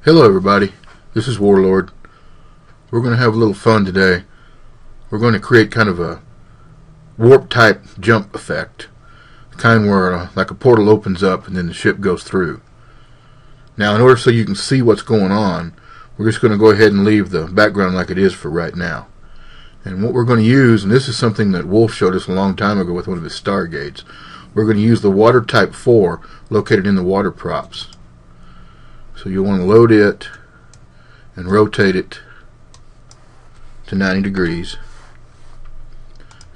Hello everybody, this is Warlord. We're going to have a little fun today. We're going to create kind of a warp type jump effect. The kind where like a portal opens up and then the ship goes through. Now in order so you can see what's going on, we're just going to go ahead and leave the background like it is for right now. And what we're going to use, and this is something that Wolf showed us a long time ago with one of his stargates, we're going to use the water type 4 located in the water props. So you'll want to load it and rotate it to 90 degrees.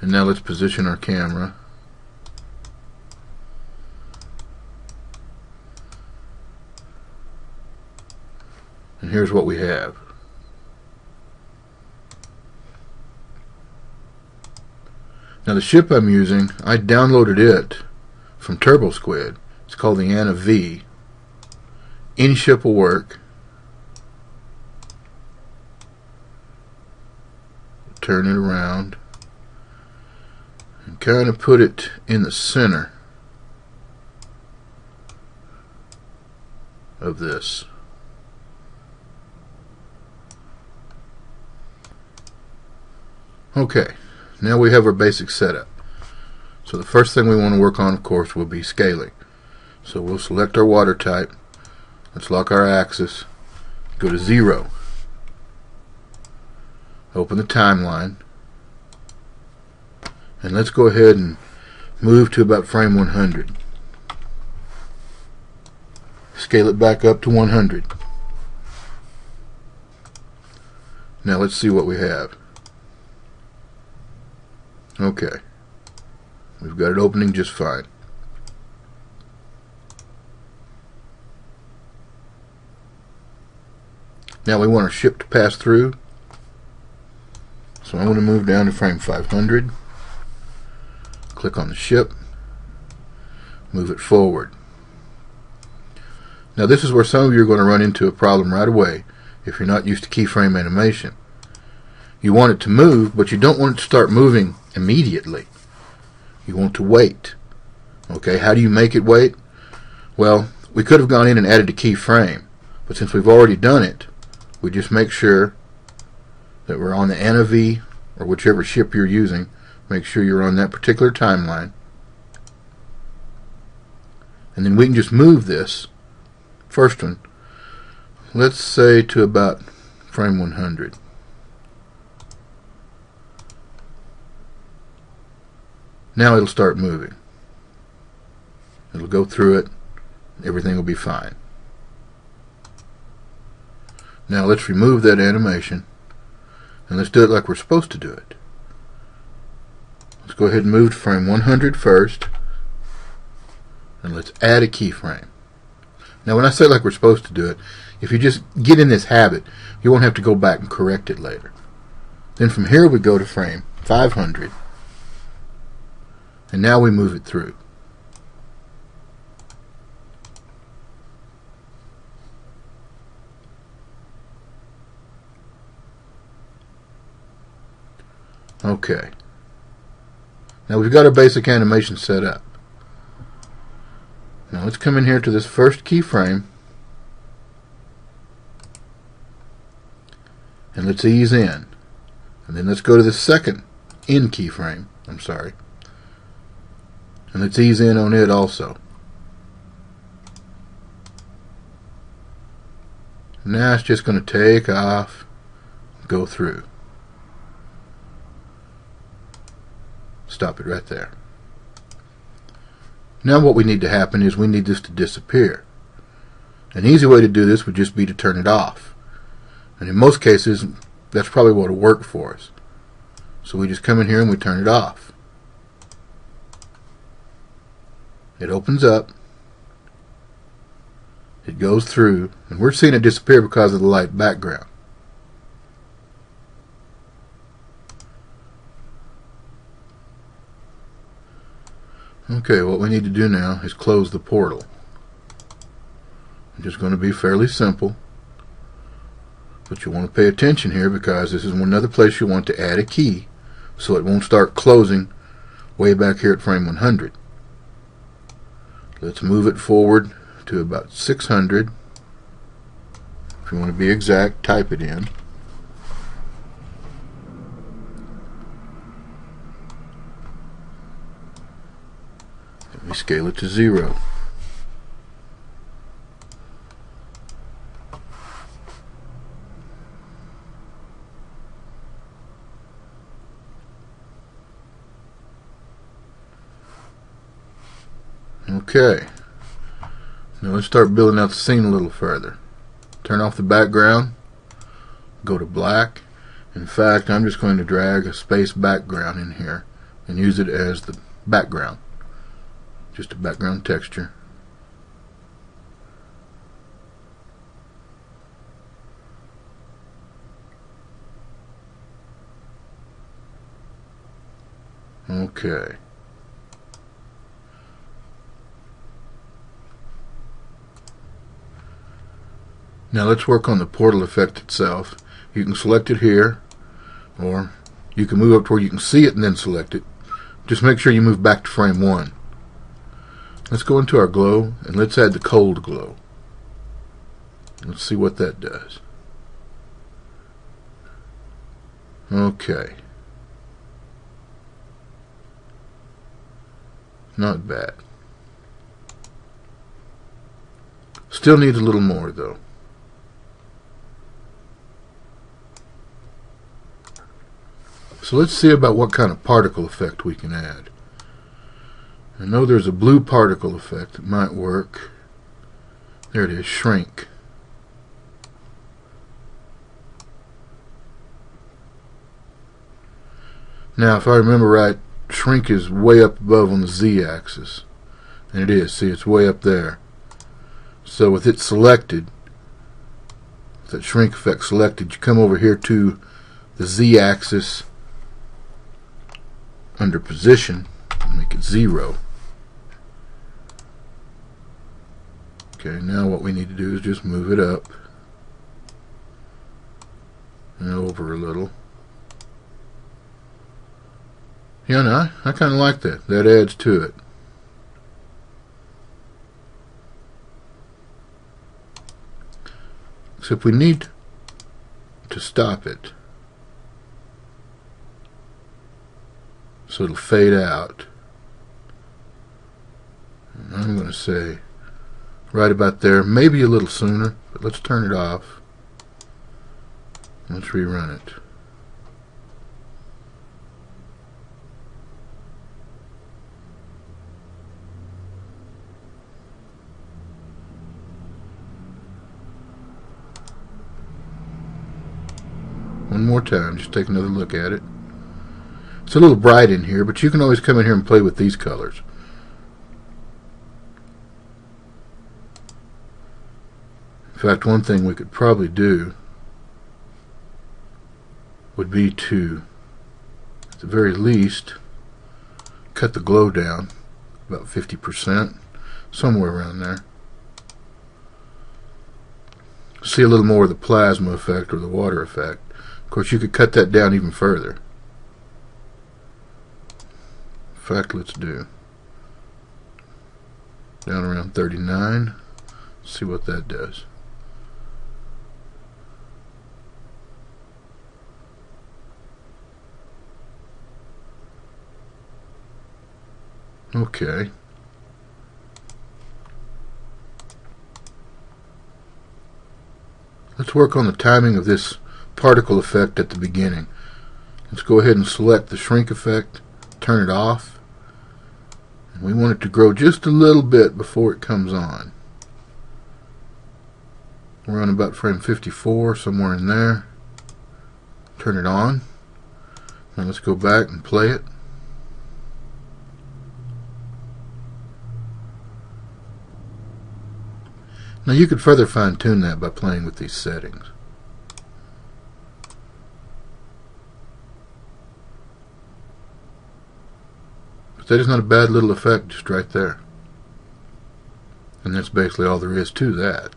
And now let's position our camera. And here's what we have. Now the ship I'm using, I downloaded it from TurboSquid. It's called the Anna V. Any ship will work. Turn it around and kind of put it in the center of this. Okay, now we have our basic setup. So the first thing we want to work on, of course, will be scaling. So we'll select our water type. Let's lock our axis, go to 0, open the timeline, and let's go ahead and move to about frame 100. Scale it back up to 100. Now let's see what we have. Okay, we've got it opening just fine. Now we want our ship to pass through, so I'm going to move down to frame 500, click on the ship, move it forward. Now this is where some of you are going to run into a problem right away if you're not used to keyframe animation. You want it to move, but you don't want it to start moving immediately. You want to wait. Okay, how do you make it wait? Well, we could have gone in and added a keyframe, but since we've already done it, we just make sure that we're on the Anna V, or whichever ship you're using. Make sure you're on that particular timeline. And then we can just move this first one, let's say to about frame 100. Now it'll start moving. It'll go through it. Everything will be fine. Now let's remove that animation and let's do it like we're supposed to do it. Let's go ahead and move to frame 100 first, and let's add a keyframe. Now when I say like we're supposed to do it, if you just get in this habit, you won't have to go back and correct it later. Then from here we go to frame 500, and now we move it through. Okay. Now we've got our basic animation set up. Now let's come in here to this first keyframe and let's ease in. And then let's go to the second in keyframe. I'm sorry. And let's ease in on it also. Now it's just going to take off, go through. Stop it right there. Now what we need to happen is we need this to disappear. An easy way to do this would just be to turn it off. And in most cases, that's probably what will work for us. So we just come in here and we turn it off. It opens up. It goes through. And we're seeing it disappear because of the light background. Okay, what we need to do now is close the portal. It's just going to be fairly simple. But you want to pay attention here because this is another place you want to add a key so it won't start closing way back here at frame 100. Let's move it forward to about 600. If you want to be exact, type it in. Let me scale it to 0. Okay, now let's start building out the scene a little further. Turn off the background, go to black. In fact, I'm just going to drag a space background in here and use it as the background, just a background texture. Okay. Now let's work on the portal effect itself. You can select it here, or you can move up to where you can see it and then select it. Just make sure you move back to frame 1. Let's go into our glow and let's add the cold glow. Let's see what that does. Okay. Not bad. Still needs a little more though. So let's see about what kind of particle effect we can add. I know there's a blue particle effect that might work. There it is, shrink. Now if I remember right, shrink is way up above on the z-axis. And it is, see, it's way up there. So with it selected, with that shrink effect selected, you come over here to the z-axis under position and make it 0. Okay, now what we need to do is just move it up and over a little. Yeah, no, I kind of like that. That adds to it. Except we need to stop it so it'll fade out. And I'm going to say right about there, maybe a little sooner, but let's turn it off. Let's rerun it. One more time, just take another look at it. It's a little bright in here, but you can always come in here and play with these colors. In fact, one thing we could probably do would be to, at the very least, cut the glow down about 50%, somewhere around there. See a little more of the plasma effect or the water effect. Of course, you could cut that down even further. In fact, let's do down around 39. See what that does. Okay. Let's work on the timing of this particle effect at the beginning. Let's go ahead and select the shrink effect, turn it off, and we want it to grow just a little bit before it comes on. We're on about frame 54, somewhere in there. Turn it on. Now let's go back and play it. Now you could further fine-tune that by playing with these settings. But that is not a bad little effect just right there. And that's basically all there is to that.